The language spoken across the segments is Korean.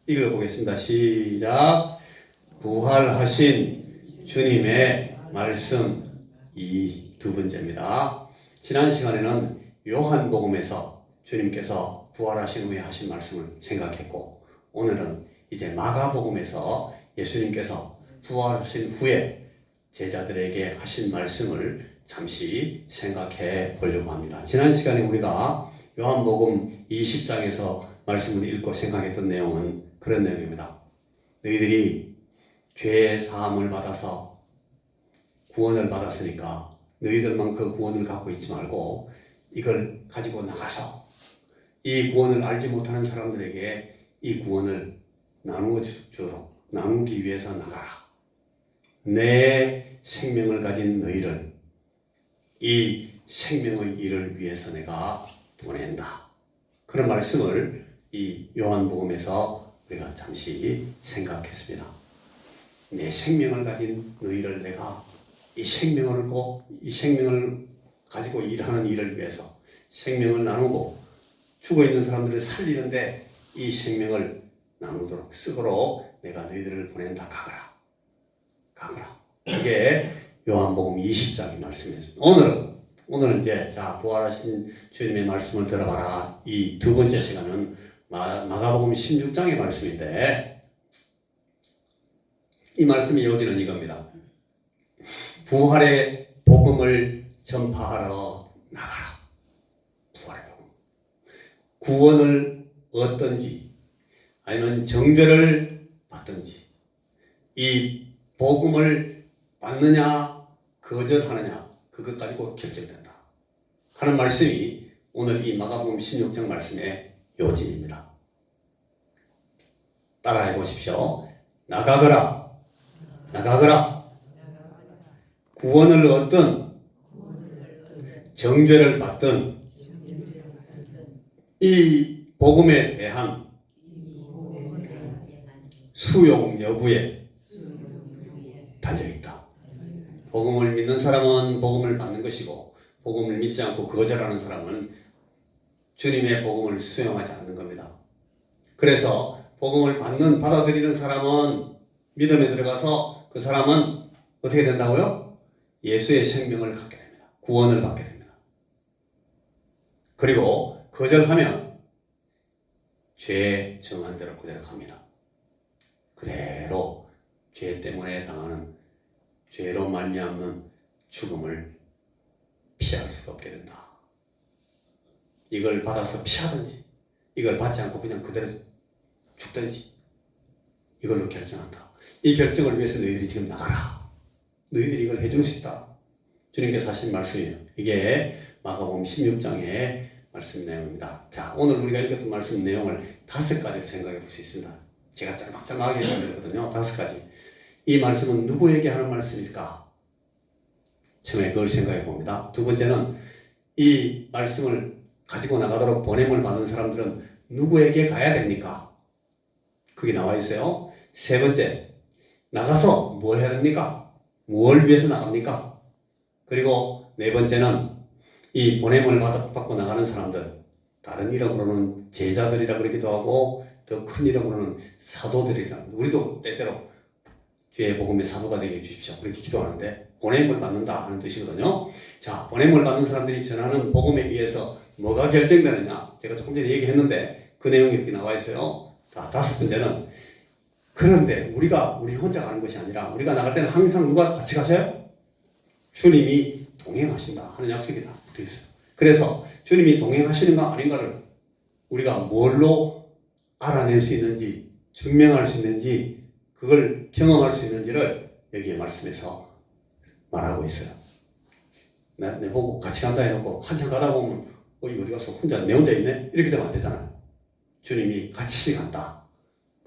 읽어보겠습니다. 시작. 부활하신 주님의 말씀 이 두 번째입니다. 지난 시간에는 요한복음에서 주님께서 부활하신 후에 하신 말씀을 생각했고, 오늘은 이제 마가복음에서 예수님께서 부활하신 후에 제자들에게 하신 말씀을 잠시 생각해 보려고 합니다. 지난 시간에 우리가 요한복음 20장에서 말씀을 읽고 생각했던 내용은 그런 내용입니다. 너희들이 죄의 사함을 받아서 구원을 받았으니까 너희들만 그 구원을 갖고 있지 말고 이걸 가지고 나가서 이 구원을 알지 못하는 사람들에게 이 구원을 나누기 위해서 나가라. 내 생명을 가진 너희를 이 생명의 일을 위해서 내가 보낸다. 그런 말씀을 이 요한복음에서 우리가 잠시 생각했습니다. 내 생명을 가진 너희를 내가 이 생명을 가지고 일하는 일을 위해서 생명을 나누고 죽어있는 사람들을 살리는데 이 생명을 나누도록 쓰도록 내가 너희들을 보낸다. 가거라. 그게 요한복음 20장의 말씀이었습니다. 오늘은 이제 부활하신 주님의 말씀을 들어봐라. 이 두 번째 시간은 마가복음 16장의 말씀인데, 이 말씀의 요지는 이겁니다. 부활의 복음을 전파하러 나가라. 부활의 복음. 구원을 얻든지 아니면 정죄를 받든지 이 복음을 받느냐 거절하느냐 그것 가지고 결정된다 하는 말씀이 오늘 이 마가복음 16장 말씀의 요지입니다. 따라해 보십시오. 나가거라. 구원을 얻든 정죄를 받든 이 복음에 대한 수용 여부에 달려있다. 복음을 믿는 사람은 복음을 받는 것이고, 복음을 믿지 않고 거절하는 사람은 주님의 복음을 수용하지 않는 겁니다. 그래서 복음을 받아들이는 사람은 믿음에 들어가서 그 사람은 어떻게 된다고요? 예수의 생명을 갖게 됩니다. 구원을 받게 됩니다. 그리고 거절하면 죄 정한 대로 그대로 갑니다. 그대로 죄 때문에 당하는 죄로 말미암는 죽음을 피할 수가 없게 된다. 이걸 받아서 피하든지 이걸 받지 않고 그냥 그대로 죽든지 이걸로 결정한다. 이 결정을 위해서 너희들이 지금 나가라. 너희들이 이걸 해줄 수 있다. 주님께서 하신 말씀이에요. 이게 마가복음 16장의 말씀 내용입니다. 자, 오늘 우리가 읽었던 말씀 내용을 5가지로 생각해 볼 수 있습니다. 제가 짤막짤막하게 설명했거든요. 5가지. 이 말씀은 누구에게 하는 말씀일까? 처음에 그걸 생각해 봅니다. 두 번째는 이 말씀을 가지고 나가도록 보냄을 받은 사람들은 누구에게 가야 됩니까? 그게 나와 있어요. 세 번째, 나가서 뭘 해야 됩니까? 뭘 위해서 나갑니까? 그리고 네 번째는 이 보냄을 받고 나가는 사람들, 다른 이름으로는 제자들이라 그러기도 하고 더 큰 이름으로는 사도들이라, 우리도 때때로 주의 복음의 사도가 되게 해주십시오 그렇게 기도하는데 보냄을 받는다 하는 뜻이거든요. 자, 보냄을 받는 사람들이 전하는 복음에 의해서 뭐가 결정되느냐, 제가 조금 전에 얘기했는데 그 내용이 이렇게 나와 있어요. 자, 5번째는 그런데 우리 혼자 가는 것이 아니라 우리가 나갈 때는 항상 누가 같이 가셔요? 주님이 동행하신다 하는 약속이 다 붙어 있어요. 그래서 주님이 동행하시는가 아닌가를 우리가 뭘로 알아낼 수 있는지, 증명할 수 있는지, 그걸 경험할 수 있는지를 여기에 말씀에서 말하고 있어요. 내 보고 같이 간다 해놓고 한참 가다 보면 이거 어디 가서 내 혼자 있네? 이렇게 되면 안 되잖아요. 주님이 같이 간다.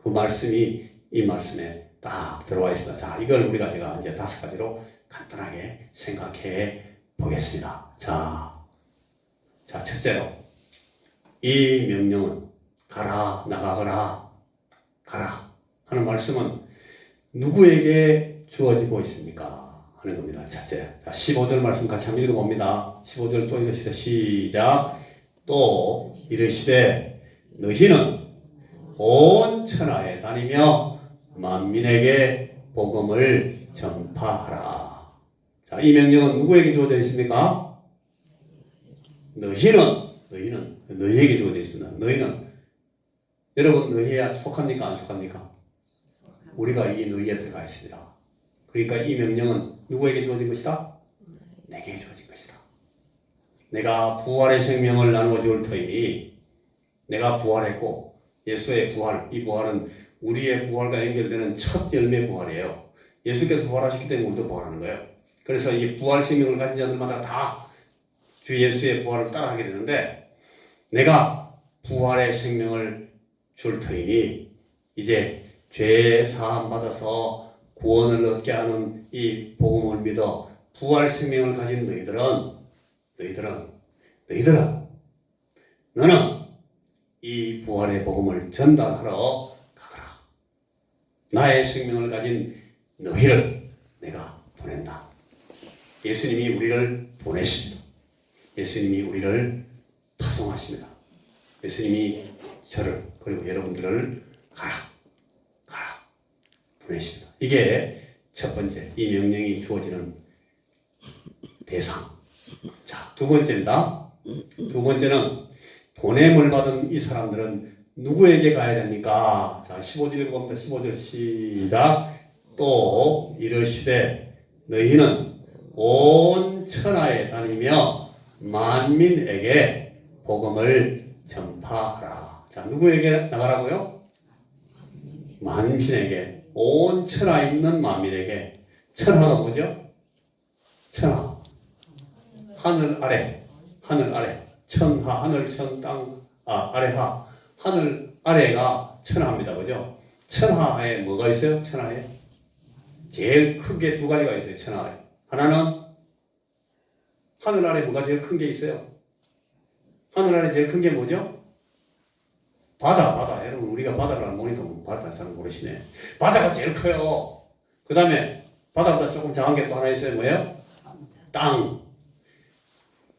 그 말씀이 이 말씀에 딱 들어와 있습니다. 자, 이걸 제가 이제 5가지로 간단하게 생각해 보겠습니다. 자, 첫째로 이 명령은 가라, 가라 하는 말씀은 누구에게 주어지고 있습니까? 하는 겁니다. 첫째. 자, 15절 말씀 같이 한번 읽어봅니다. 15절 또 읽으시다. 시작. 또 이르시되 너희는 온 천하에 다니며 만민에게 복음을 전파하라. 자, 이 명령은 누구에게 주어져 있습니까? 너희에게 주어져 있습니다. 너희는 여러분 너희에 속합니까? 안 속합니까? 우리가 이 너희에 들어가 있습니다. 그러니까 이 명령은 누구에게 주어진 것이다? 내게 주어진 것이다. 내가 부활의 생명을 나누어 줄 터이니 내가 부활했고 예수의 부활, 이 부활은 우리의 부활과 연결되는 첫 열매 부활이에요. 예수께서 부활하셨기 때문에 우리도 부활하는 거예요. 그래서 이 부활 생명을 가진 자들마다 다 주 예수의 부활을 따라하게 되는데 내가 부활의 생명을 줄 터이니 이제 죄 사함 받아서 구원을 얻게 하는 이 복음을 믿어 부활 생명을 가진 너는 이 부활의 복음을 전달하러 가거라. 나의 생명을 가진 너희를 내가 보낸다. 예수님이 우리를 보내십니다. 예수님이 우리를 파송하십니다. 예수님이 저를 그리고 여러분들을 가라 보내십니다. 이게 첫 번째 이 명령이 주어지는 대상. 자, 두 번째입니다. 두 번째는 보냄을 받은 이 사람들은 누구에게 가야 됩니까? 자, 15절 봅니다. 15절 시작. 또 이르시되 너희는 온 천하에 다니며 만민에게 복음을 전파하라. 자, 누구에게 나가라고요? 만민에게. 온 천하에 있는 만민에게. 천하가 뭐죠? 천하. 하늘 아래. 천하, 하늘, 천, 땅, 아래하. 하늘 아래가 천하입니다. 그죠? 천하에 뭐가 있어요? 천하에? 제일 크게 두 가지가 있어요. 천하에. 하나는 하늘 아래 뭐가 제일 큰 게 있어요? 하늘 아래 제일 큰 게 뭐죠? 바다. 여러분, 우리가 바다를 안 보니까 바다 잘 모르시네. 바다가 제일 커요. 그 다음에 바다보다 조금 작은 게 또 하나 있어요. 뭐예요? 땅.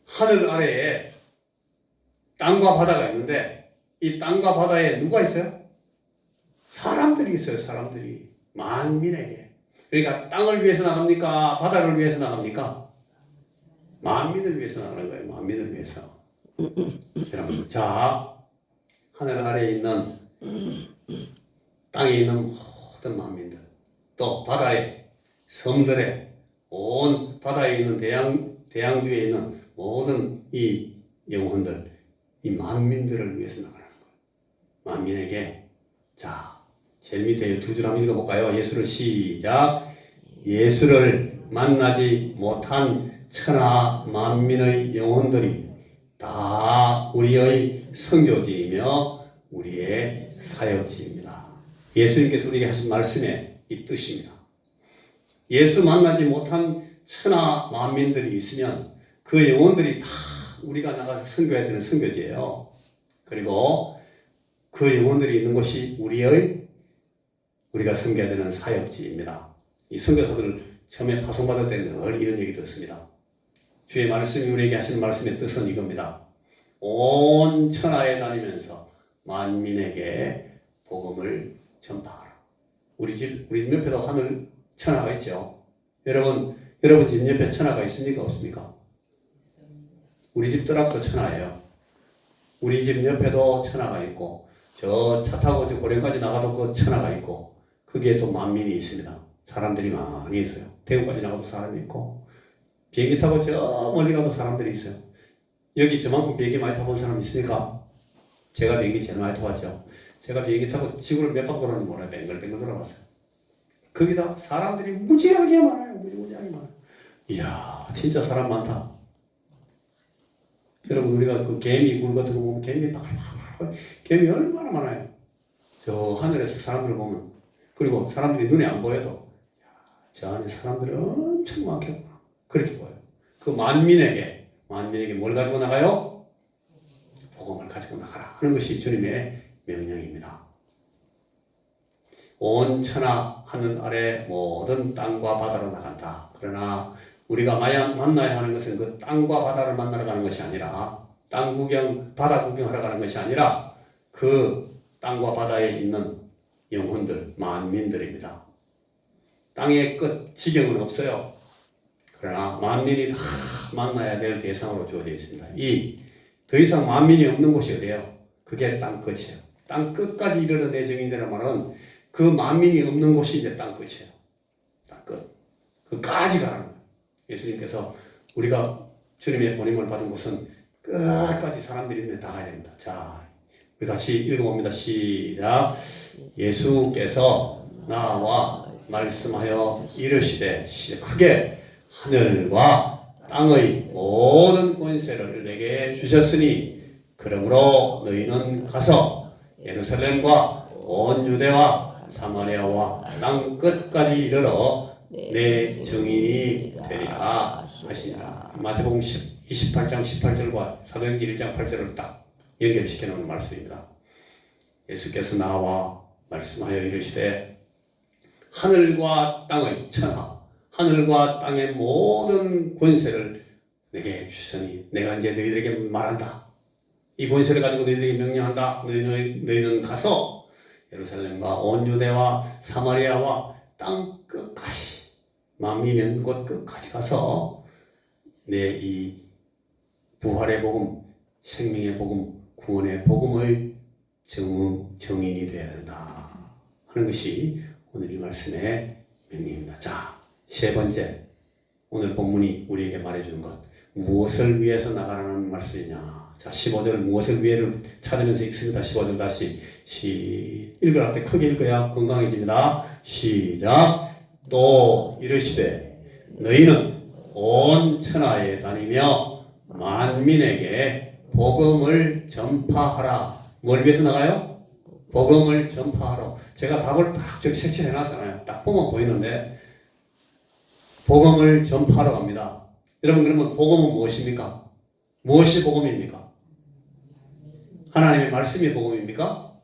하늘 아래에 땅과 바다가 있는데 이 땅과 바다에 누가 있어요? 사람들이 있어요. 사람들이. 만민에게. 그러니까 땅을 위해서 나갑니까? 바다를 위해서 나갑니까? 만민을 위해서 나가는 거예요. 만민을 위해서. 여러분, 자, 하늘 아래에 있는 땅에 있는 모든 만민들, 또 바다에, 섬들에, 온 바다에 있는 대양주에 있는 모든 이 영혼들, 이 만민들을 위해서 나가는 거예요. 만민에게. 자, 제일 밑에 두 줄 한번 읽어볼까요? 예수를 시작. 예수를 만나지 못한 천하 만민의 영혼들이 다 우리의 선교지이며 우리의 사역지입니다. 예수님께서 우리에게 하신 말씀의 이 뜻입니다. 예수 만나지 못한 천하 만민들이 있으면 그 영혼들이 다 우리가 나가서 선교해야 되는 선교지예요. 그리고 그 영혼들이 있는 곳이 우리가 선교해야 되는 사역지입니다. 이 선교사들 처음에 파송받을 때 늘 이런 얘기 듣습니다. 주의 말씀이 우리에게 하시는 말씀의 뜻은 이겁니다. 온 천하에 다니면서 만민에게 복음을 전파하라. 우리 집 옆에도 하늘 천하가 있죠. 여러분 집 옆에 천하가 있습니까? 없습니까? 우리 집 뜰앞도 천하예요. 우리 집 옆에도 천하가 있고 저 차 타고 저 고령까지 나가도 그 천하가 있고 거기에 또 만민이 있습니다. 사람들이 많이 있어요. 대구까지 나가도 사람이 있고 비행기 타고 저 멀리 가도 사람들이 있어요. 여기 저만큼 비행기 많이 타본 사람 있습니까? 제가 비행기 제일 많이 타봤죠. 제가 비행기 타고 지구를 몇 번 돌았는지 몰라요. 뱅글뱅글 돌아봤어요. 거기다 사람들이 무지하게 많아요. 무지하게 많아요. 이야, 진짜 사람 많다. 여러분, 우리가 그 개미 굴 같은 거 보면 개미 얼마나 많아요. 저 하늘에서 사람들을 보면, 그리고 사람들이 눈에 안 보여도 저 안에 사람들이 엄청 많겠구나. 그렇게 보여요. 그 만민에게 뭘 가지고 나가요? 복음을 가지고 나가라 하는 것이 주님의 명령입니다. 온 천하 하늘 아래 모든 땅과 바다로 나간다. 그러나 우리가 만나야 하는 것은 그 땅과 바다를 만나러 가는 것이 아니라 땅 구경, 바다 구경하러 가는 것이 아니라 그 땅과 바다에 있는 영혼들, 만민들입니다. 땅의 끝, 지경은 없어요. 그러나 만민이 다 만나야 될 대상으로 주어져 있습니다. 더 이상 만민이 없는 곳이 어디예요? 그게 땅 끝이에요. 땅 끝까지 이르러 내 증인이라는 말은 그 만민이 없는 곳이 이제 땅 끝이에요. 땅 끝. 그까지 가라는 거예요. 예수님께서 우리가 주님의 보냄을 받은 곳은 끝까지 사람들이 있는데 다 가야 됩니다. 자, 우리 같이 읽어봅니다. 시작. 예수께서 나와 말씀하여 이르시되 크게 하늘과 땅의 모든 권세를 내게 주셨으니 그러므로 너희는 가서 예루살렘과 온 유대와 사마리아와 땅 끝까지 이르러 내 증인이 되리라 하시니라. 마태복음 28장 18절과 사도행전 1장 8절을 딱 연결시켜 놓은 말씀입니다. 예수께서 나와 말씀하여 이르시되 하늘과 땅의 천하, 하늘과 땅의 모든 권세를 내게 주시니 내가 이제 너희들에게 말한다. 이 권세를 가지고 너희들에게 명령한다. 너희는 가서 예루살렘과 온 유대와 사마리아와 땅 끝까지, 만민이 있는 곳 끝까지 가서 내 이 부활의 복음, 생명의 복음, 구원의 복음의 증인이 되어야 한다 하는 것이 오늘 이 말씀의 명령입니다. 자, 세 번째, 오늘 본문이 우리에게 말해주는 것, 무엇을 위해서 나가라는 말씀이냐. 자, 15절 무엇을 위해를 찾으면서 읽습니다. 15절 다시 읽으라 할 때 크게 읽어야 건강해집니다. 시작. 또 이르시되 너희는 온 천하에 다니며 만민에게 복음을 전파하라. 뭘 위해서 나가요? 복음을 전파하러. 제가 답을 딱 저기 색칠해 놨잖아요. 딱 보면 보이는데 복음을 전파하러 갑니다. 여러분, 그러면 복음은 무엇입니까? 무엇이 복음입니까? 하나님의 말씀이 복음입니까?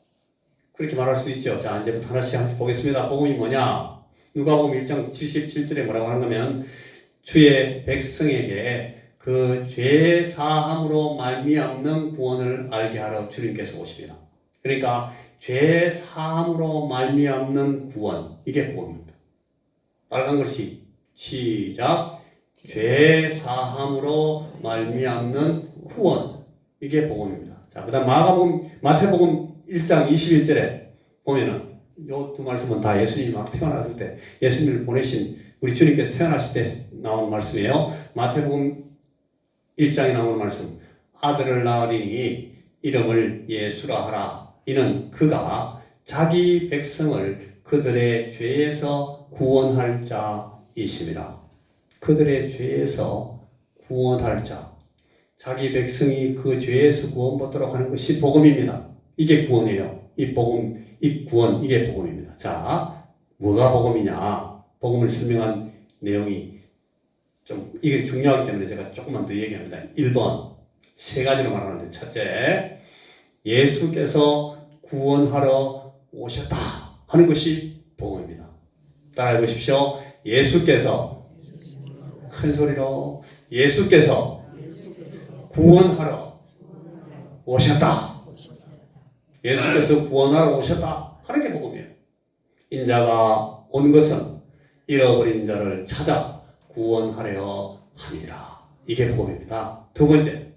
그렇게 말할 수도 있죠. 자, 이제부터 하나씩 보겠습니다. 복음이 뭐냐? 누가복음 1장 77절에 뭐라고 하냐면 주의 백성에게 그 죄 사함으로 말미암는 구원을 알게 하러 주님께서 오십니다. 그러니까 죄 사함으로 말미암는 구원, 이게 복음입니다. 빨간 글씨 시작. 죄 사함으로 말미암는 구원, 이게 복음입니다. 자, 그다음 마태복음 1장 21절에 보면은 요 두 말씀은 다 예수님이 막 태어났을 때, 예수님을 보내신 우리 주님께서 태어나실 때 나온 말씀이에요. 마태복음 1장에 나오는 말씀. 아들을 낳으리니 이름을 예수라 하라. 이는 그가 자기 백성을 그들의 죄에서 구원할 자이심이라. 그들의 죄에서 구원할 자. 자기 백성이 그 죄에서 구원받도록 하는 것이 복음입니다. 이게 구원이에요. 이 복음, 이 구원, 이게 복음입니다. 자, 뭐가 복음이냐? 복음을 설명한 내용이 좀 이게 중요하기 때문에 제가 조금만 더 얘기합니다. 1번, 세 가지로 말하는데, 첫째, 예수께서 구원하러 오셨다 하는 것이 복음입니다. 따라해 보십시오. 예수께서, 큰 소리로, 예수께서 구원하러 오셨다. 예수께서 구원하러 오셨다 하는 게 복음이에요. 인자가 온 것은 잃어버린 자를 찾아 구원하려 함이라. 이게 복음입니다. 두 번째,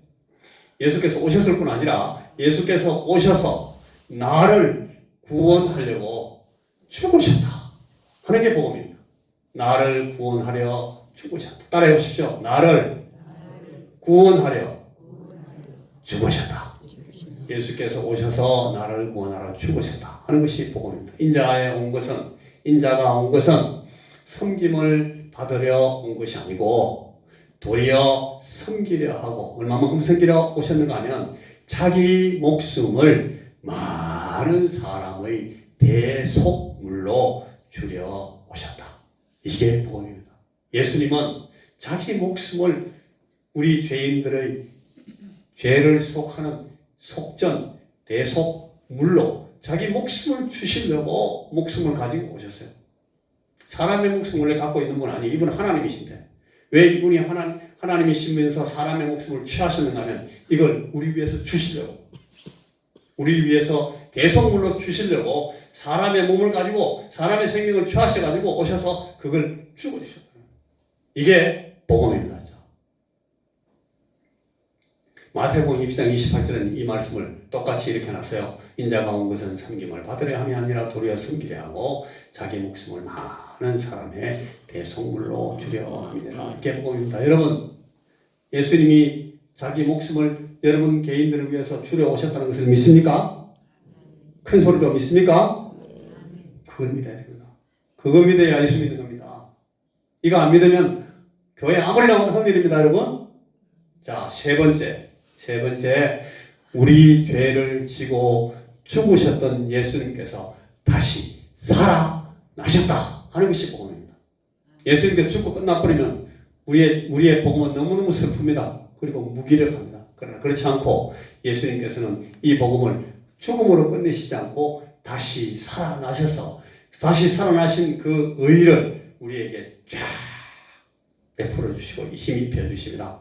예수께서 오셨을 뿐 아니라 예수께서 오셔서 나를 구원하려고 죽으셨다 하는 게 복음입니다. 나를 구원하려 죽으셨다. 따라해 보십시오. 나를 구원하려 죽으셨다. 예수께서 오셔서 나를 구원하러 죽으셨다 하는 것이 복음입니다. 인자가 온 것은 섬김을 받으려 온 것이 아니고 도리어 섬기려 하고, 얼마만큼 섬기려 오셨는가 하면 자기 목숨을 많은 사람의 대속물로 주려 오셨다. 이게 복음입니다. 예수님은 자기 목숨을 우리 죄인들의 죄를 속하는 속전, 대속물로 자기 목숨을 주시려고 목숨을 가지고 오셨어요. 사람의 목숨 원래 갖고 있는 분 아니에요. 이분은 하나님이신데 왜 이분이 하나님이시면서 사람의 목숨을 취하셨는가 하면 이걸 우리 위해서 주시려고, 우리 위해서 대속물로 주시려고 사람의 몸을 가지고 사람의 생명을 취하셔가지고 오셔서 그걸 죽어주셨다. 이게 복음입니다. 마태복음 20장 28절은 이 말씀을 똑같이 이렇게 놨어요. 인자가 온 것은 섬김을 받으려 함이 아니라 도리어 섬기려 하고 자기 목숨을 많은 사람의 대속물로 주려 함이니라. 이게 복음입니다. 여러분, 예수님이 자기 목숨을 여러분 개인들을 위해서 주려 오셨다는 것을 믿습니까? 큰 소리로 믿습니까? 그걸 믿어야 됩니다. 그거 믿어야 예수 믿는 겁니다. 이거 안 믿으면 교회 아무리 나와도 헛일입니다, 여러분. 자, 세 번째, 우리 죄를 지고 죽으셨던 예수님께서 다시 살아나셨다 하는 것이 복음입니다. 예수님께서 죽고 끝나버리면 우리의 복음은 너무너무 슬픕니다. 그리고 무기력합니다. 그러나 그렇지 않고 예수님께서는 이 복음을 죽음으로 끝내시지 않고 다시 살아나셔서 다시 살아나신 그 의를 우리에게 쫙 베풀어 주시고 힘 입혀 주십니다.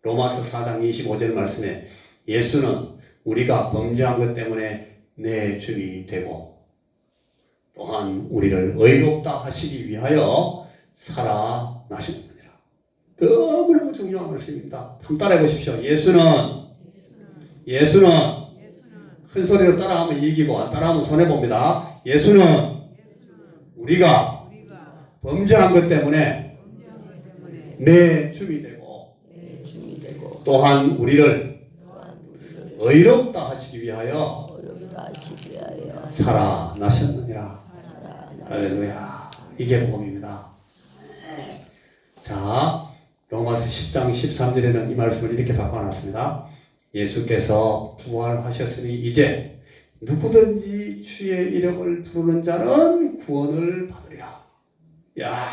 로마서 4장 25절 말씀에 예수는 우리가 범죄한 것 때문에 내 주이 되고 또한 우리를 의롭다 하시기 위하여 살아나셨느니라. 너무너무 중요한 말씀입니다. 한번 따라해 보십시오. 예수는 큰 소리로 따라하면 이기고 안 따라하면 손해봅니다. 예수는 우리가 범죄한 것 때문에 내 주이 되고 또한 우리를 의롭다 하시기 위하여 살아나셨느니라. 할렐루야. 이게 복음입니다. 자, 로마서 10장 13절에는 이 말씀을 이렇게 바꿔놨습니다. 예수께서 부활하셨으니 이제 누구든지 주의 이름을 부르는 자는 구원을 받으리라. 야,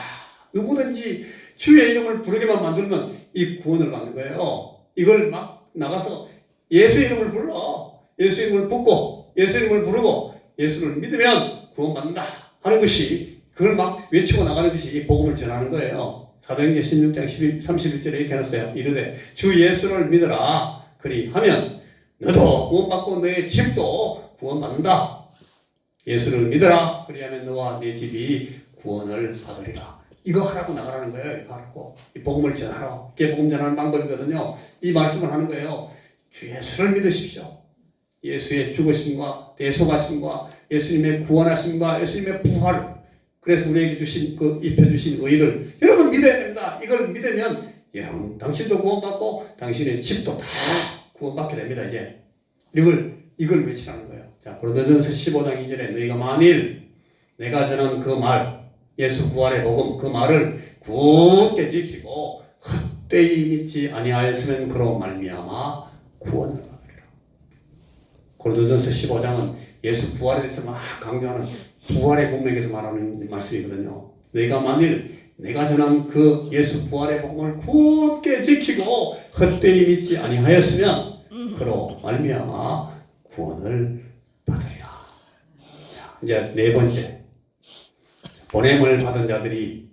누구든지 주의 이름을 부르게만 만들면 이 구원을 받는 거예요. 이걸 막 나가서 예수 이름을 불러, 예수 이름을 붙고 예수 이름을 부르고 예수를 믿으면 구원받는다 하는 것이, 그걸 막 외치고 나가는 것이 이 복음을 전하는 거예요. 사도행전 16장 31절에 이렇게 해놨어요. 이르되 주 예수를 믿으라. 그리하면 너도 구원받고 너의 집도 구원받는다. 예수를 믿으라. 그리하면 너와 네 집이 구원을 받으리라. 이거 하라고 나가라는 거예요. 이거 하라고. 이 복음을 전하라. 이게 복음 전하는 방법이거든요. 이 말씀을 하는 거예요. 주 예수를 믿으십시오. 예수의 죽으심과 대속하심과 예수님의 구원하심과 예수님의 부활, 그래서 우리에게 주신 입혀주신 의를 여러분 믿어야 됩니다. 이걸 믿으면 여러분 당신도 구원받고 당신의 집도 다 구원받게 됩니다. 이제 이걸 외치라는 거예요. 자, 고린도전서 15장 2절에 너희가 만일 내가 전한 그 말, 예수 부활의 복음, 그 말을 굳게 지키고 헛되이 믿지 아니하였으면 그로 말미암아 구원을 받으리라. 고린도전서 15장은 예수 부활에 대해서 막 강조하는 부활의 복음에서 말하는 말씀이거든요. 너희가 만일 내가 전한 그 예수 부활의 복음을 굳게 지키고 헛되이 믿지 아니하였으면 그로 말미암아 구원을 받으리라. 자, 이제 네 번째, 보냄을 받은 자들이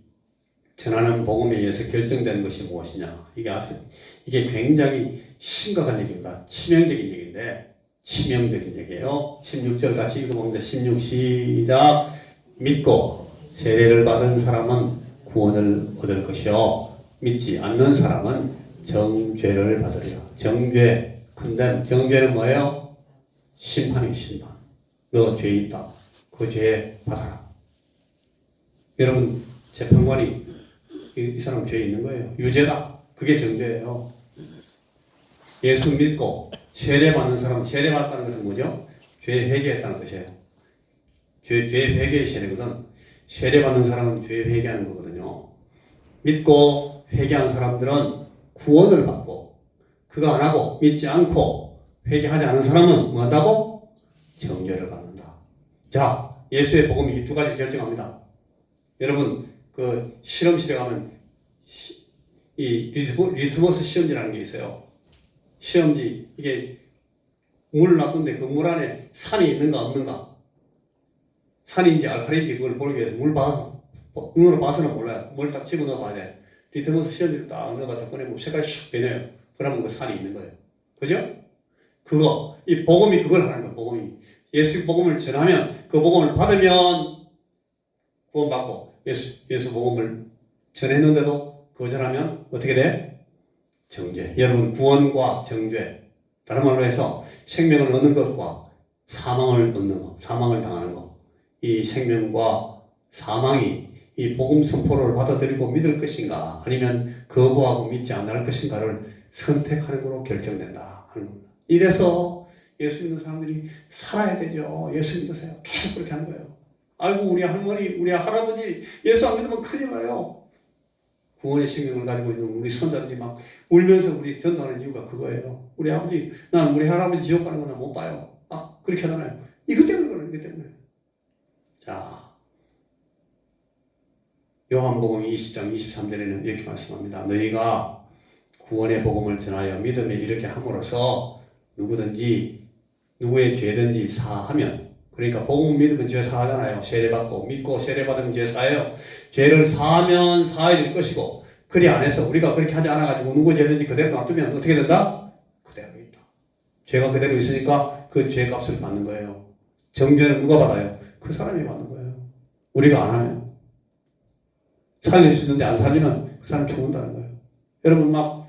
전하는 복음에 의해서 결정되는 것이 무엇이냐? 이게 굉장히 심각한 얘기입니다. 치명적인 얘기인데, 치명적인 얘기예요. 16절 같이 읽어봅니다. 16 시작. 믿고 세례를 받은 사람은 구원을 얻을 것이요 믿지 않는 사람은 정죄를 받으리라. 정죄, 근데 정죄는 뭐예요? 심판이에요. 심판. 너 죄 있다. 그 죄 받아라. 여러분, 재판관이 이 사람 죄 있는 거예요. 유죄다. 그게 정죄예요. 예수 믿고 세례 받는 사람, 세례 받다는 것은 뭐죠? 죄 회개했다는 뜻이에요. 죄 회개의 세례거든. 세례 받는 사람은 죄 회개하는 거거든요. 믿고 회개한 사람들은 구원을 받고, 그거 안 하고 믿지 않고 회개하지 않은 사람은 뭐 한다고? 정죄를 받는다. 자, 예수의 복음이 이 두 가지 결정합니다. 여러분, 그 실험실에 가면 이 리트머스 시험지라는 게 있어요. 시험지, 이게 물 놔둔데 그 물 안에 산이 있는가 없는가, 산인지 알칼리인지 그걸 보기 위해서 눈으로 봐서는 몰라요. 뭘 딱 집어 넣어봐야 돼. 리트머스 시험지를 딱 넣어봐 꺼내보면 색깔이 샥 변해요. 그러면 그 산이 있는 거예요. 그죠? 이 복음이 그걸 하는 거예요. 복음이 예수 복음을 전하면 그 복음을 받으면 구원받고 예수 복음을 전했는데도 거절하면 어떻게 돼? 정죄. 여러분 구원과 정죄 다른 말로 해서 생명을 얻는 것과 사망을 얻는 것, 사망을 당하는 것. 이 생명과 사망이 이 복음 선포를 받아들이고 믿을 것인가 아니면 거부하고 믿지 않을 것인가를 선택하는 걸로 결정된다 하는 겁니다. 이래서 예수 믿는 사람들이 살아야 되죠. 예수 믿으세요. 계속 그렇게 하는 거예요. 아이고 우리 할머니, 우리 할아버지 예수 안 믿으면 큰일 나요. 구원의 생명을 가지고 있는 우리 손자들이 막 울면서 우리 전도하는 이유가 그거예요. 우리 아버지, 난 우리 할아버지 지옥 가는 거나 못 봐요. 그렇게 하잖아요. 이것 때문에 그래요. 이것 때문에. 자, 요한복음 20장 23절에는 이렇게 말씀합니다. 너희가 구원의 복음을 전하여 믿음에 이르게 함으로써 누구든지 누구의 죄든지 사하면, 그러니까 복음 믿으면 죄 사하잖아요. 세례받고 믿고 세례받으면 죄 사해요. 죄를 사하면 사해야 될 것이고, 그리 안 해서 우리가 그렇게 하지 않아가지고 누구 죄든지 그대로 놔두면 어떻게 된다? 그대로 있다. 죄가 그대로 있으니까 그 죄값을 받는 거예요. 정죄는 누가 받아요? 그 사람이 받는 거예요. 우리가 안 하면. 살릴 수 있는데 안 살리면 그 사람 죽는다는 거예요. 여러분 막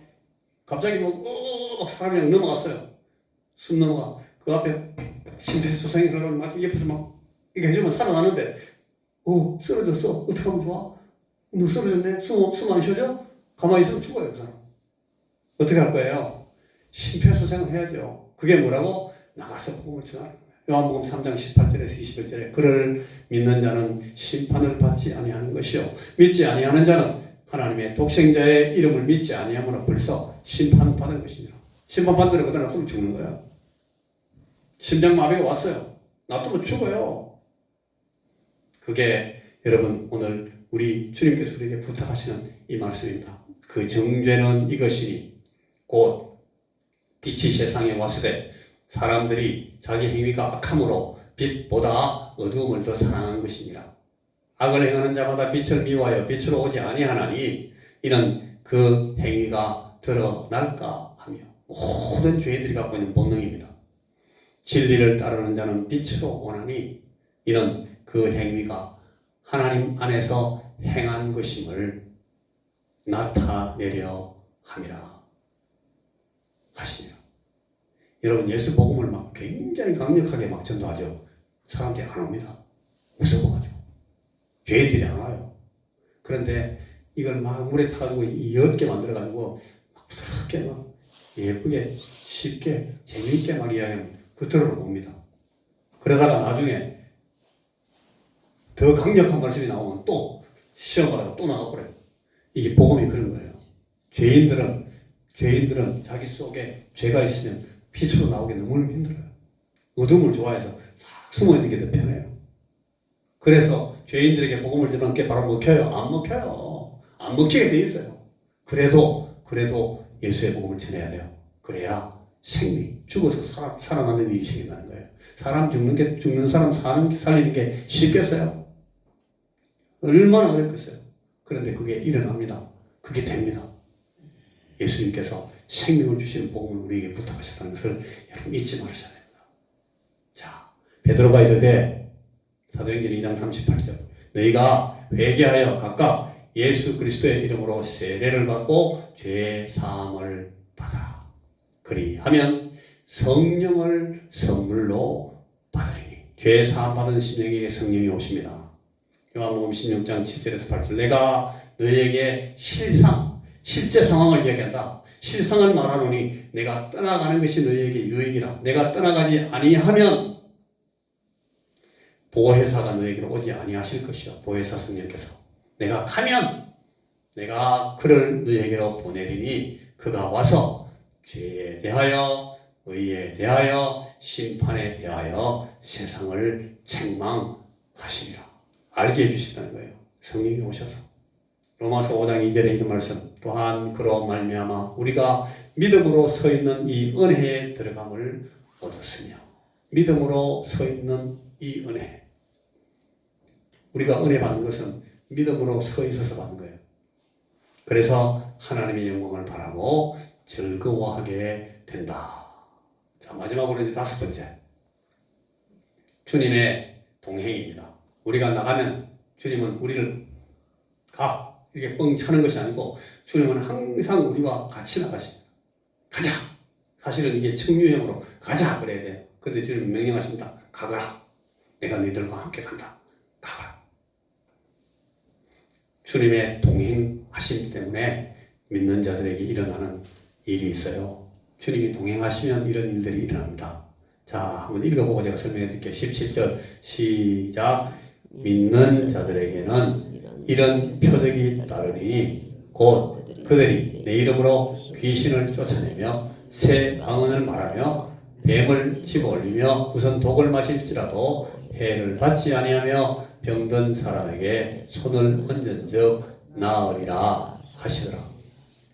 갑자기 막 사람이 넘어갔어요. 숨 넘어가. 그 앞에 심폐소생이 그러면 막 옆에서 막 이렇게 해주면 살아나는데 쓰러졌어. 어떻게 하면 좋아? 너 쓰러졌네? 숨 안 쉬어져? 가만히 있으면 죽어요. 그 사람. 어떻게 할 거예요? 심폐소생을 해야죠. 그게 뭐라고? 나가서 복음을 전하는 거예요. 요한복음 3장 18절에서 21절에 그를 믿는 자는 심판을 받지 아니하는 것이요 믿지 아니하는 자는 하나님의 독생자의 이름을 믿지 아니함으로 벌써 심판받은 것이니라. 심판받은 대로 그대로 놔두면 죽는 거예요. 심장마비가 왔어요. 놔두면 죽어요. 그게 여러분 오늘 우리 주님께서 우리에게 부탁하시는 이 말씀입니다. 그 정죄는 이것이니 곧 빛이 세상에 왔을 때 사람들이 자기 행위가 악함으로 빛보다 어두움을 더 사랑한 것이니라. 악을 행하는 자마다 빛을 미워하여 빛으로 오지 아니하나니 이는 그 행위가 드러날까 하며. 모든 죄인들이 갖고 있는 본능입니다. 진리를 따르는 자는 빛으로 오나니 이는 그 행위가 하나님 안에서 행한 것임을 나타내려 함이라 하시네요. 여러분 예수 복음을 막 굉장히 강력하게 막 전도하죠. 사람들이 안 옵니다. 무서워가지고. 죄인들이 안 와요. 그런데 이걸 막 물에 타가지고 옅게 만들어가지고 막 부드럽게 막 예쁘게 쉽게 재미있게 막 이야기하면 그 들어봅니다. 그러다가 나중에 더 강력한 말씀이 나오면 또 시험 받아가 또 나가버려요. 이게 복음이 그런 거예요. 죄인들은 자기 속에 죄가 있으면 빛으로 나오기 너무 힘들어요. 어둠을 좋아해서 싹 숨어있는 게 더 편해요. 그래서 죄인들에게 복음을 전하는 게 바로 먹혀요? 안 먹혀요. 안 먹히게 돼 있어요. 그래도 예수의 복음을 전해야 돼요. 그래야 생명, 죽어서 살아나는 일이 생긴다는 거예요. 사람 죽는 사람 살리는 게 쉽겠어요? 얼마나 어렵겠어요? 그런데 그게 일어납니다. 그게 됩니다. 예수님께서 생명을 주시는 복음을 우리에게 부탁하셨다는 것을 여러분 잊지 말으셔야 됩니다. 자, 베드로가 이르되 사도행전 2장 38절 너희가 회개하여 각각 예수 그리스도의 이름으로 세례를 받고 죄 사함을 받아라. 그리하면 성령을 선물로 받으리니. 죄 사함 받은 심령에게 성령이 오십니다. 요한복음 16장 7절에서 8절 내가 너희에게 실제 상황을 이야기한다. 실상을 말하노니 내가 떠나가는 것이 너희에게 유익이라. 내가 떠나가지 아니하면 보혜사가 너희에게로 오지 아니하실 것이요. 보혜사 성령께서 내가 가면 내가 그를 너희에게로 보내리니 그가 와서 죄에 대하여 의에 대하여 심판에 대하여 세상을 책망하시리라. 알게 해주신다는 거예요. 성령이 오셔서. 로마서 5장 2절에 있는 말씀 또한 그로 말미암아 우리가 믿음으로 서 있는 이 은혜에 들어감을 얻었으며. 믿음으로 서 있는 이 은혜. 우리가 은혜 받는 것은 믿음으로 서 있어서 받는 거예요. 그래서 하나님의 영광을 바라고 즐거워하게 된다. 자, 마지막으로 이제 5번째. 주님의 동행입니다. 우리가 나가면 주님은 우리를 가 이렇게 뻥 차는 것이 아니고 주님은 항상 우리와 같이 나가십니다. 가자. 사실은 이게 청유형으로 가자 그래야 돼요. 근데 주님 명령하십니다. 가거라. 내가 너희들과 함께 간다. 가거라. 주님의 동행하심 때문에 믿는 자들에게 일어나는 일이 있어요. 주님이 동행하시면 이런 일들이 일어납니다. 자, 한번 읽어보고 제가 설명해 드릴게요. 17절 시작. 믿는 자들에게는 이런 표적이 따르니 곧 그들이 내 이름으로 귀신을 쫓아내며 새 방언을 말하며 뱀을 집어올리며 우선 독을 마실지라도 해를 받지 아니하며 병든 사람에게 손을 얹은즉 나으리라 하시더라.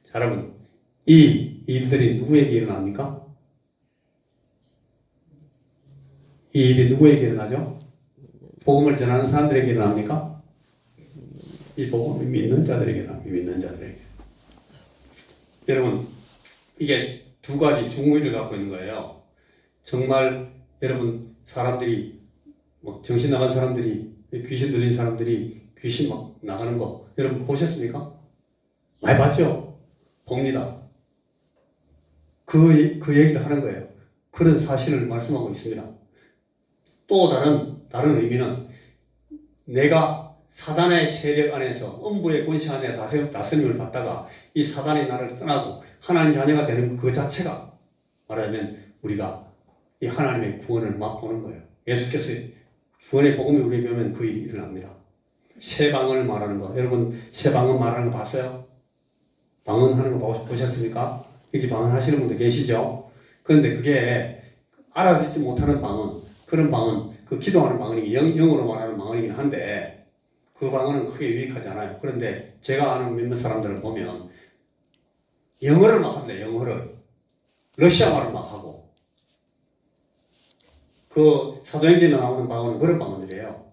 자, 여러분, 이 일들이 누구에게 일어납니까? 이 일이 누구에게 일어나죠? 복음을 전하는 사람들에게 일어납니까? 이 복음을 믿는 자들에게 일어납니다. 믿는 자들에게. 여러분, 이게 두 가지 중의를 갖고 있는 거예요. 정말 여러분 사람들이 뭐 정신 나간 사람들이 귀신 들린 사람들이 귀신 막 나가는 거 여러분 보셨습니까? 많이 봤죠? 봅니다. 그 얘기를 하는 거예요. 그런 사실을 말씀하고 있습니다. 또 다른 의미는 내가 사단의 세력 안에서 음부의 권세 안에서 다스림을 받다가 이 사단이 나를 떠나고 하나님 자녀가 되는 그 자체가 말하자면 우리가 이 하나님의 구원을 맛보는 거예요. 예수께서 구원의 복음이 우리에게 오면 그 일이 일어납니다. 새 방언을 말하는 거. 여러분 새 방언 말하는 거 봤어요? 방언하는 거 보셨습니까? 여기 방언하시는 분도 계시죠? 그런데 그게 알아듣지 못하는 방언, 그런 방언, 그 기도하는 방언이 영어로 말하는 방언이긴 한데 그 방언은 크게 유익하지 않아요. 그런데 제가 아는 몇몇 사람들을 보면 영어를 막 합니다. 영어를. 러시아말을 막 하고 그 사도행전에 나오는 방언은 그런 방언들이에요.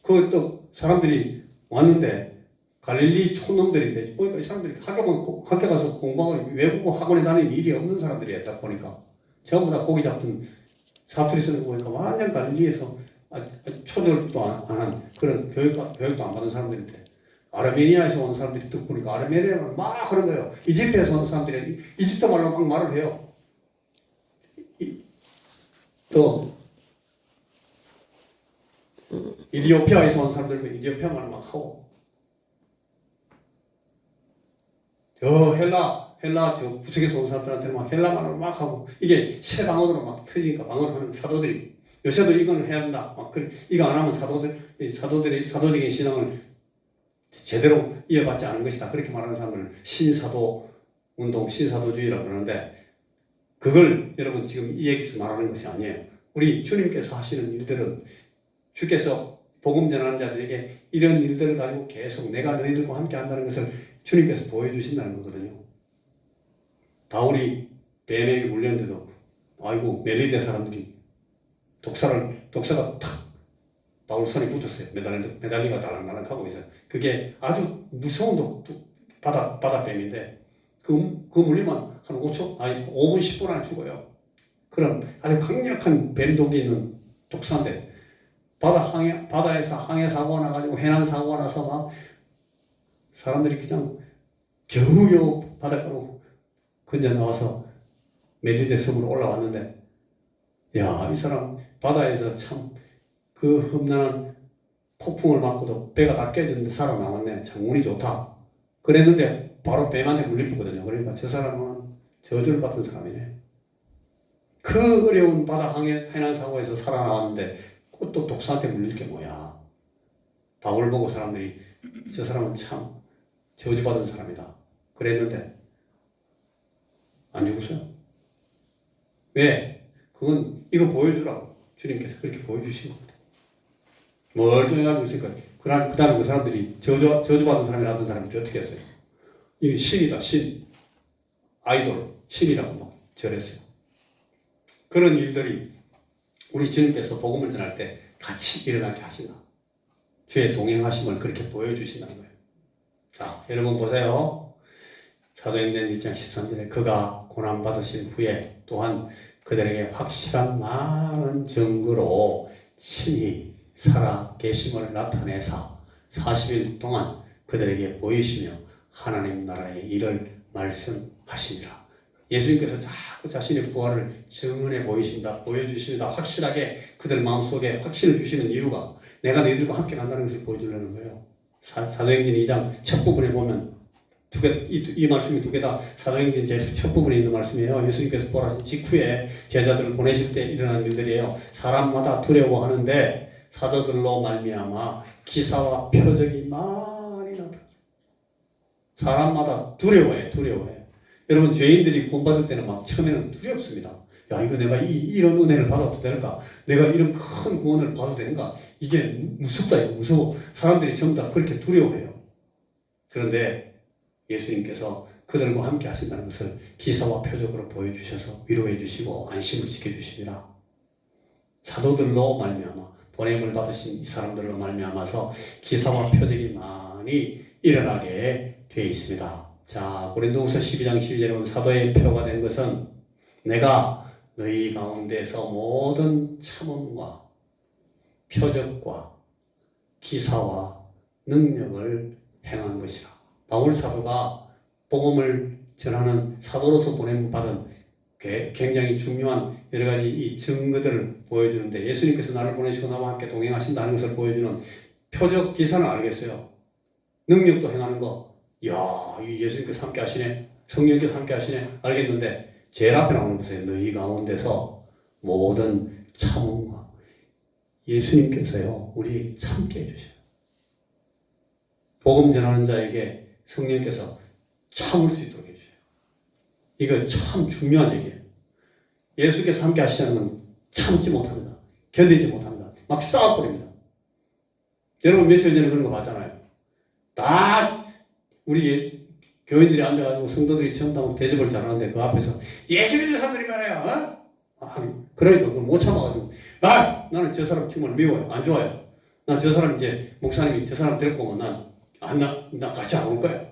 그 또 사람들이 왔는데 갈릴리 촌놈들인데 보니까 이 사람들이 학교 가서 공부하고 외국어 학원에 다니는 일이 없는 사람들이에요. 딱 보니까 전부 다 고기 잡던 사투리 쓰는 거 보니까 완전 갈릴리에서 초절도 안 한 그런 교육도 안 받은 사람들인데 아르메니아에서 온 사람들이 듣고 보니까 아르메니아를 막 하는 거예요. 이집트에서 온 사람들이 이집트 말로 막 말을 해요. 또 이디오피아에서 온 사람들은 이디오피아 말을 막 하고 저 헬라 저 부석에서 온 사람들한테는 막 헬라 말을 막 하고 이게 새 방언으로 막 터지니까 방언하는 사도들이 요새도 이거는 해야 한다. 막 이거 안 하면 사도들이 사도적인 신앙을 제대로 이어받지 않은 것이다. 그렇게 말하는 사람들은 신사도 운동, 신사도주의라고 그러는데 그걸 여러분 지금 이 얘기에서 말하는 것이 아니에요. 우리 주님께서 하시는 일들은 주께서 복음 전하는 자들에게 이런 일들을 가지고 계속 내가 너희들과 함께 한다는 것을 주님께서 보여주신다는 거거든요. 바울이 뱀에게 물렸는데도 아이고 멜리데 사람들이 독사가 탁 바울 손에 붙었어요. 메달리가 달랑달랑하고 있어요. 그게 아주 무서운 바다뱀인데 그 물리면 한 5분 10분 안에 죽어요. 그런 아주 강력한 뱀독이 있는 독사인데 바다에서 항해 사고가 나가지고 해난 사고가 나서 막 사람들이 그냥 겨우겨우 바닷가로 건져 나와서 멜리데 섬으로 올라왔는데 야, 이 사람 바다에서 참 그 험난한 폭풍을 맞고도 배가 다 깨졌는데 살아남았네. 참 운이 좋다. 그랬는데 바로 뱀한테 물리거든요. 그러니까 저 사람은 저주를 받은 사람이네. 그 어려운 바다 해난 사고에서 살아남았는데 그것도 독사한테 물릴 게 뭐야. 바울 보고 사람들이 저 사람은 참 저주받은 사람이다. 그랬는데 안 죽었어요. 왜? 그건 이거 보여주라고 주님께서 그렇게 보여주신 겁니다. 멀쩡해가지고 있으니까 그 다음에 그 사람들이 저주받은 사람이라던 사람들이 어떻게 했어요? 이게 신이다, 신. 아이돌, 신이라고 막 절했어요. 그런 일들이 우리 주님께서 복음을 전할 때 같이 일어나게 하신다. 주의 동행하심을 그렇게 보여주신다는 거예요. 자, 여러분 보세요. 사도행전 1장 13절에 그가 고난받으신 후에 또한 그들에게 확실한 많은 증거로 친히 살아 계심을 나타내사 40일 동안 그들에게 보이시며 하나님 나라의 일을 말씀하시니라. 예수님께서 자꾸 자신의 부활을 증언해 보이신다, 보여주십니다. 확실하게 그들 마음속에 확신을 주시는 이유가 내가 너희들과 함께 간다는 것을 보여주려는 거예요. 사도행전 2장 첫 부분에 보면 이 말씀이 두 개 다 사도행전 제 첫 부분에 있는 말씀이에요. 예수님께서 부활하신 직후에 제자들을 보내실 때 일어난 일들이에요. 사람마다 두려워하는데 사도들로 말미암아 기사와 표적이 많이 나타나요. 사람마다 두려워해. 여러분 죄인들이 구원받을 때는 막 처음에는 두렵습니다. 야, 이거 내가 이런 은혜를 받아도 될까? 내가 이런 큰 구원을 받아도 되는가? 이게 무섭다, 이거 무서워. 사람들이 전부 다 그렇게 두려워해요. 그런데 예수님께서 그들과 함께 하신다는 것을 기사와 표적으로 보여주셔서 위로해 주시고 안심을 시켜주십니다. 사도들로 말미암아 보냄을 받으신 이 사람들로 말미암아서 기사와 표적이 많이 일어나게 되어 있습니다. 자, 고린도후서 12장 12절에 보면 사도의 표가 된 것은 내가 너희 가운데서 모든 참음과 표적과 기사와 능력을 행한 것이라. 바울 사도가 복음을 전하는 사도로서 보냄 받은 굉장히 중요한 여러 가지 이 증거들을 보여주는데 예수님께서 나를 보내시고 나와 함께 동행하신다는 것을 보여주는 표적 기사는 알겠어요. 능력도 행하는 거. 이야, 예수님께서 함께 하시네. 성령께서 함께 하시네. 알겠는데 제일 앞에 나오는 것은 너희 가운데서 모든 참음과 예수님께서요 우리에게 참게 해주셔요. 복음 전하는 자에게 성령께서 참을 수 있도록 해주셔요. 이거 참 중요한 얘기예요. 예수께서 함께 하시는 건 참지 못합니다. 견디지 못합니다. 막 싸워버립니다. 여러분 며칠 전에 그런 거 봤잖아요. 다 우리 교인들이 앉아가지고 성도들이 처음 다 대접을 잘하는데 그 앞에서 예수 믿는 사람들이 말해요. 그러니까 그걸 못 참아가지고 나는 저 사람 정말 미워요. 안 좋아요. 난 저 사람 이제 목사님이 저 사람 데리고 오면 나 같이 안 올 거야.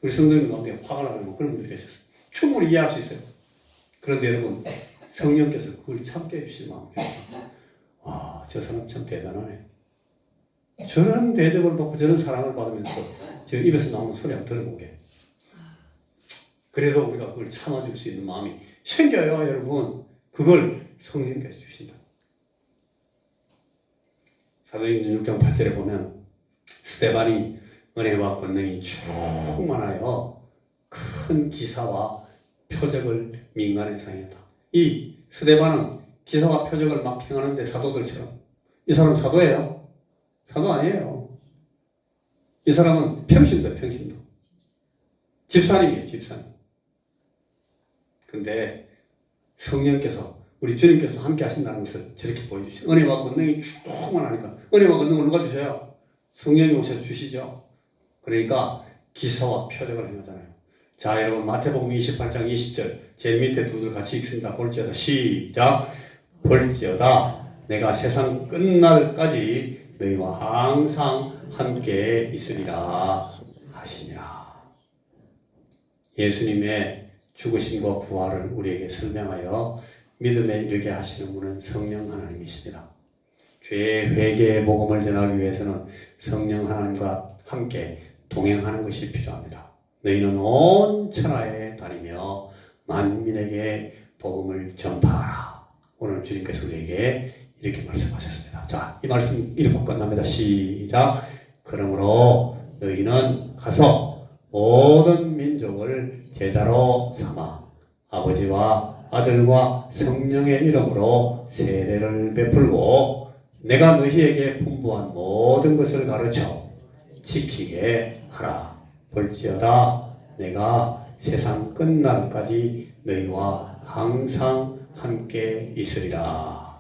우리 성도님 가운데 화가 나고 그런 분들이 계셨어요. 충분히 이해할 수 있어요. 그런데 여러분 성령께서 그걸 참게 해주신 마음이 와, 저 사람 참 대단하네. 저런 대접을 받고 저런 사랑을 받으면서 저 입에서 나오는 소리 한번 들어보게. 그래서 우리가 그걸 참아줄 수 있는 마음이 생겨요, 여러분. 그걸 성령께서 주신다. 사도행전 6장 8절에 보면 스데반이 은혜와 권능이 충만하여 큰 기사와 표적을 민간에서 행했다. 이 스데반은 기사와 표적을 막 행하는데 사도들처럼. 이 사람은 사도예요? 사도 아니에요. 이 사람은 평신도예요, 평신도. 집사님이에요, 집사님. 근데 성령께서, 우리 주님께서 함께 하신다는 것을 저렇게 보여주시죠. 은혜와 권능이 충만하니까. 은혜와 권능을 누가 주셔요? 성령이 오셔서 주시죠. 그러니까 기사와 표적을 행하잖아요. 자, 여러분 마태복음 28장 20절 제일 밑에 두들 같이 읽습니다. 볼지어다. 시작. 볼지어다 내가 세상 끝날까지 너희와 항상 함께 있으리라 하시니라. 예수님의 죽으심과 부활을 우리에게 설명하여 믿음에 이르게 하시는 분은 성령 하나님이십니다. 죄의 회개의 복음을 전하기 위해서는 성령 하나님과 함께 동행하는 것이 필요합니다. 너희는 온 천하에 다니며 만민에게 복음을 전파하라. 오늘 주님께서 우리에게 이렇게 말씀하셨습니다. 자, 이 말씀 읽고 끝납니다. 시작. 그러므로 너희는 가서 모든 민족을 제자로 삼아 아버지와 아들과 성령의 이름으로 세례를 베풀고 내가 너희에게 분부한 모든 것을 가르쳐 지키게 하라. 볼지어다 내가 세상 끝날까지 너희와 항상 함께 있으리라.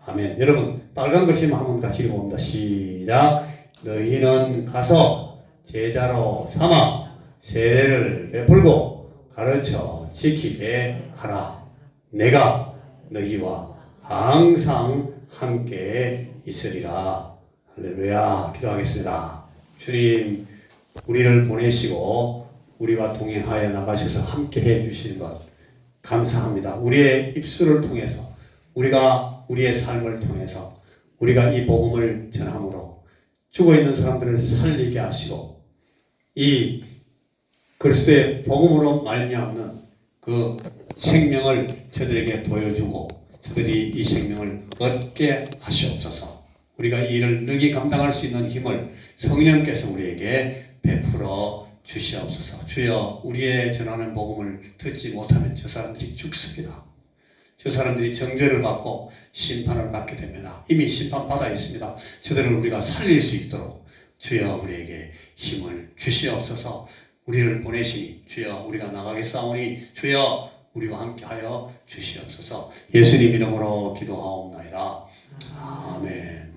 아멘. 여러분 빨간 글씨만 한번 같이 읽어봅니다. 시작. 너희는 가서 제자로 삼아 세례를 베풀고 가르쳐 지키게 하라. 내가 너희와 항상 함께 있으리라. 할렐루야. 기도하겠습니다. 주님, 우리를 보내시고 우리와 동행하여 나가셔서 함께 해 주시는 것 감사합니다. 우리의 입술을 통해서 우리가 우리의 삶을 통해서 우리가 이 복음을 전함으로 죽어있는 사람들을 살리게 하시고 이 그리스도의 복음으로 말미암는 그 생명을 저들에게 보여주고 저들이 이 생명을 얻게 하시옵소서. 우리가 이 일을 능히 감당할 수 있는 힘을 성령께서 우리에게 베풀어 주시옵소서. 주여, 우리의 전하는 복음을 듣지 못하면 저 사람들이 죽습니다. 저 사람들이 정죄를 받고 심판을 받게 됩니다. 이미 심판받아 있습니다. 저들을 우리가 살릴 수 있도록 주여 우리에게 힘을 주시옵소서. 우리를 보내시니 주여 우리가 나가겠사오니 주여 우리와 함께하여 주시옵소서. 예수님 이름으로 기도하옵나이다. 아멘.